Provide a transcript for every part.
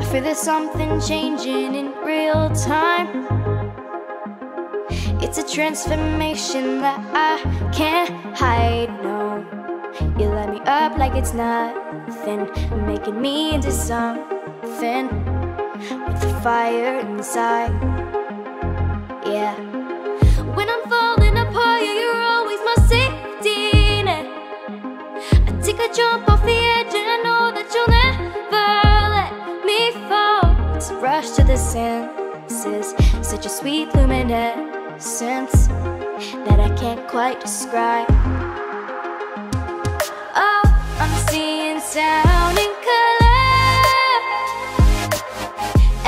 I feel there's something changing in real time. It's a transformation that I can't hide, no. You light me up like it's nothing, making me into something with a fire inside, yeah. When I'm falling apart, yeah, you're always my safety net. I take a jump off the edge and I know that you'll never let me fall. It's a rush to the senses, such a sweet luminescence that I can't quite describe. Oh, I'm seeing sound in color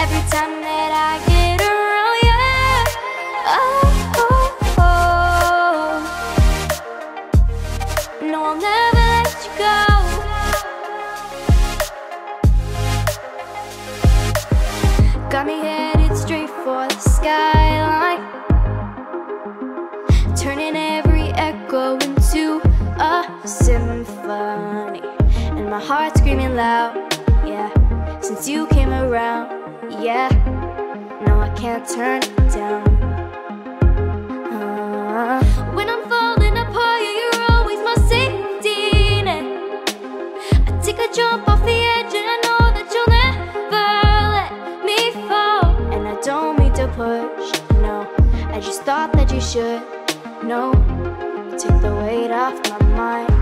every time that I get around you. Oh, no, I'll never let you go. Got me headed straight for the skyline, turning every echo into a symphony, and my heart screaming loud, yeah, since you came around, yeah. No, I can't turn it down. When I'm falling apart, yeah, you're always my safety net. I take a jump off the edge and I know that you'll never let me fall. And I don't mean to push, no, I just thought that you should know. Take the weight off my mind.